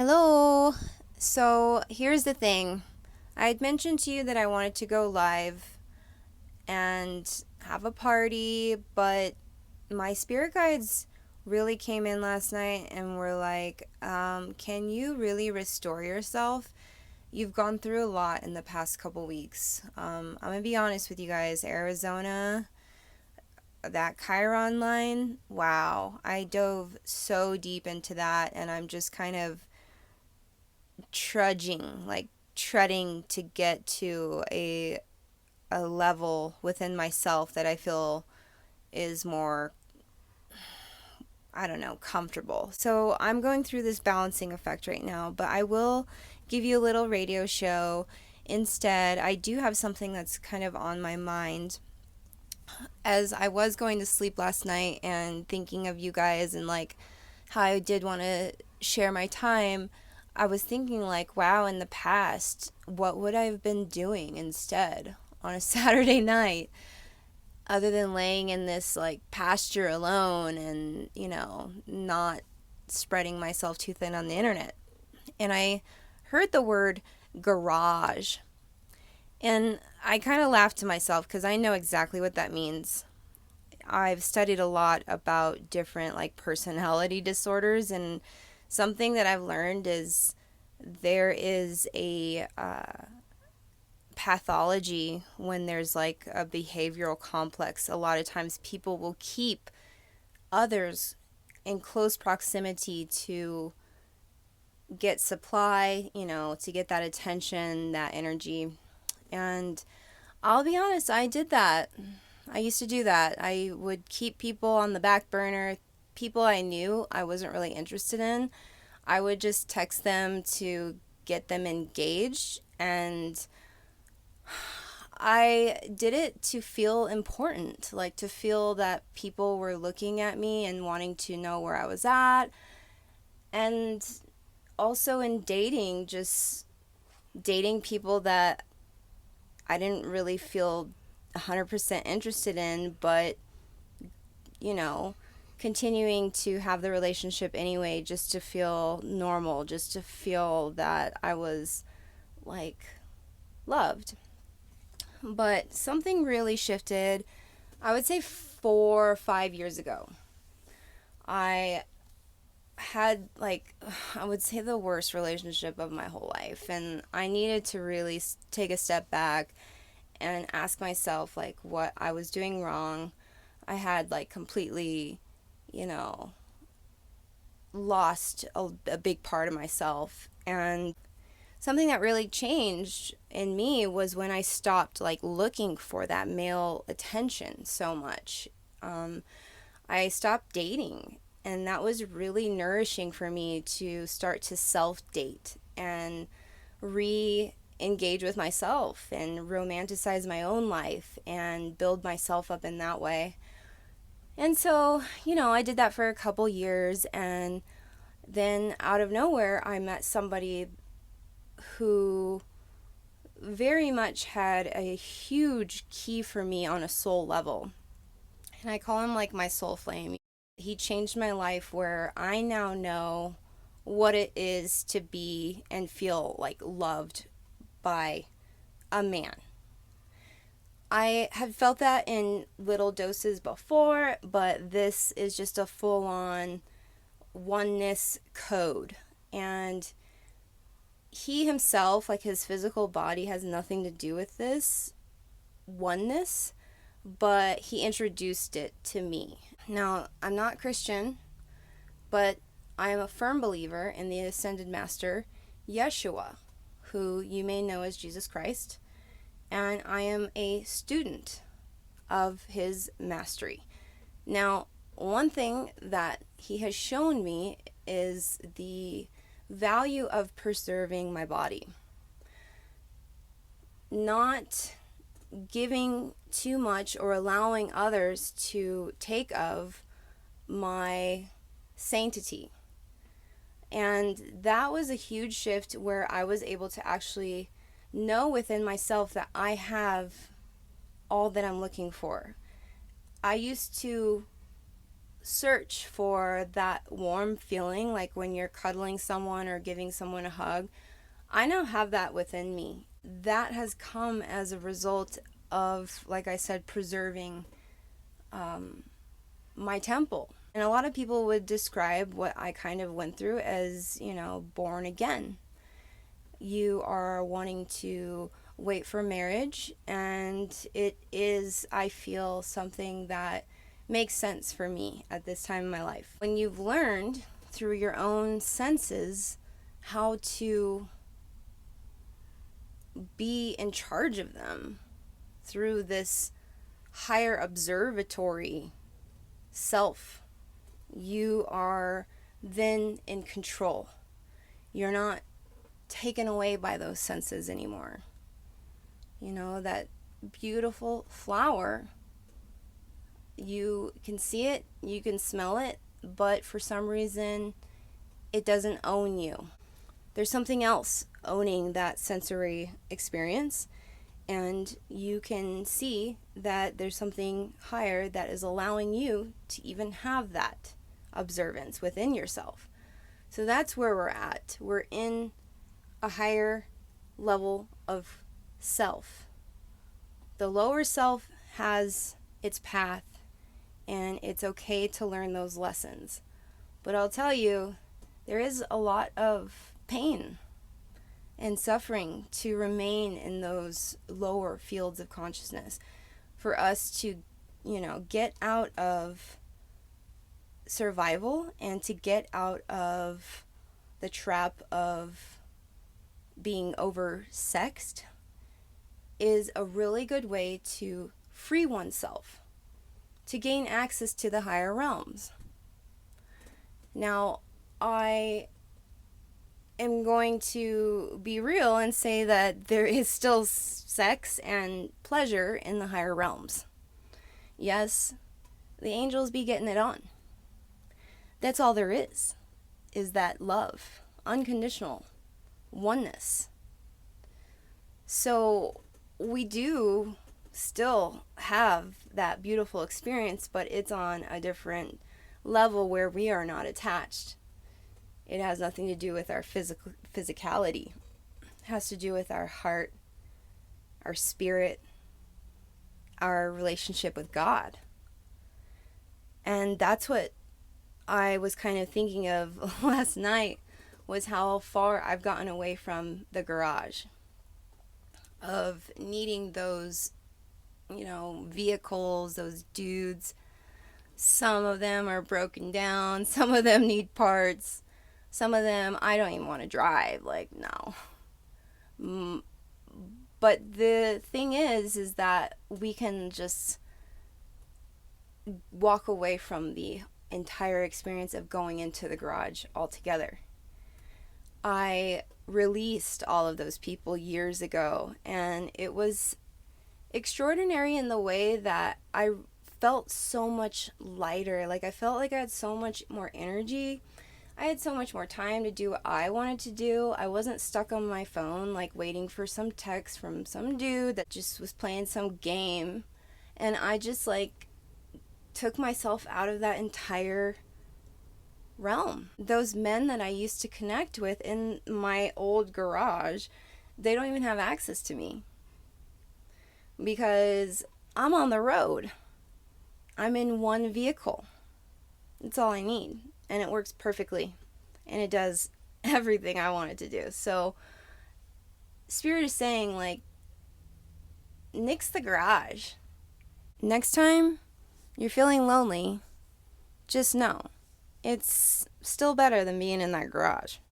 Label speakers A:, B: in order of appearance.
A: Hello. So here's the thing. I had mentioned to you that I wanted to go live and have a party, but my spirit guides really came in last night and were like, can you really restore yourself? You've gone through a lot in the past couple weeks. I'm going to be honest with you guys. Arizona, that Chiron line, wow. I dove so deep into that, and I'm just kind of trudging, like treading to get to a level within myself that I feel is more, I don't know, comfortable. So I'm going through this balancing effect right now, but I will give you a little radio show. Instead, I do have something that's kind of on my mind. As I was going to sleep last night and thinking of you guys and like how I did want to share my time, I was thinking like, wow, in the past, what would I have been doing instead on a Saturday night other than laying in this like pasture alone and, not spreading myself too thin on the internet. And I heard the word garage. And I kind of laughed to myself because I know exactly what that means. I've studied a lot about different like personality disorders, and something that I've learned is there is a pathology when there's like a behavioral complex. A lot of times people will keep others in close proximity to get supply, to get that attention, that energy. And I'll be honest, I did that. I used to do that. I would keep people on the back burner, people I knew I wasn't really interested in. I would just text them to get them engaged, and I did it to feel important, like to feel that people were looking at me and wanting to know where I was at. And also in dating, just dating people that I didn't really feel 100% interested in, but, you know, continuing to have the relationship anyway, just to feel normal, just to feel that I was like loved. But something really shifted, I would say 4 or 5 years ago. I had like I would say the worst relationship of my whole life, and I needed to really take a step back and ask myself like what I was doing wrong. I had like completely, you know, lost a big part of myself, and something that really changed in me was when I stopped like looking for that male attention so much. um, I stopped dating, and that was really nourishing for me to start to self date and re engage with myself and romanticize my own life and build myself up in that way. And so, I did that for a couple years, and then out of nowhere, I met somebody who very much had a huge key for me on a soul level. And I call him like my soul flame. He changed my life where I now know what it is to be and feel like loved by a man. I had felt that in little doses before, but this is just a full on oneness code. And he himself, like his physical body, has nothing to do with this oneness, but he introduced it to me. Now, I'm not Christian, but I am a firm believer in the ascended master, Yeshua, who you may know as Jesus Christ, and I am a student of his mastery. Now, one thing that he has shown me is the value of preserving my body, not giving too much or allowing others to take of my sanctity. And that was a huge shift where I was able to actually know within myself that I have all that I'm looking for. I used to search for that warm feeling, like when you're cuddling someone or giving someone a hug. I now have that within me. That has come as a result of, like I said, preserving my temple. And a lot of people would describe what I kind of went through as, born again. You are wanting to wait for marriage, and it is, I feel, something that makes sense for me at this time in my life. When you've learned through your own senses how to be in charge of them through this higher observatory self, you are then in control. You're not taken away by those senses anymore. That beautiful flower, you can see it, you can smell it, but for some reason it doesn't own you. There's something else owning that sensory experience, and you can see that there's something higher that is allowing you to even have that observance within yourself. So that's where we're at. We're in a higher level of self. The lower self has its path, and it's okay to learn those lessons. But I'll tell you, there is a lot of pain and suffering to remain in those lower fields of consciousness. For us to, get out of survival and to get out of the trap of being oversexed is a really good way to free oneself, to gain access to the higher realms. Now, I am going to be real and say that there is still sex and pleasure in the higher realms. Yes, the angels be getting it on. That's all there is that love, unconditional oneness. So we do still have that beautiful experience, but it's on a different level where we are not attached. It has nothing to do with our physicality. It has to do with our heart, our spirit, our relationship with God. And that's what I was kind of thinking of last night, was how far I've gotten away from the garage of needing those, vehicles, those dudes. Some of them are broken down. Some of them need parts. Some of them I don't even want to drive. Like, no. But the thing is that we can just walk away from the entire experience of going into the garage altogether. I released all of those people years ago, and it was extraordinary in the way that I felt so much lighter. Like, I felt like I had so much more energy. I had so much more time to do what I wanted to do. I wasn't stuck on my phone, like waiting for some text from some dude that just was playing some game. And I just took myself out of that entire realm. Those men that I used to connect with in my old garage, they don't even have access to me because I'm on the road. I'm in one vehicle. That's all I need, and it works perfectly, and it does everything I want it to do. So Spirit is saying, nix the garage. Next time you're feeling lonely, just know it's still better than being in that garage.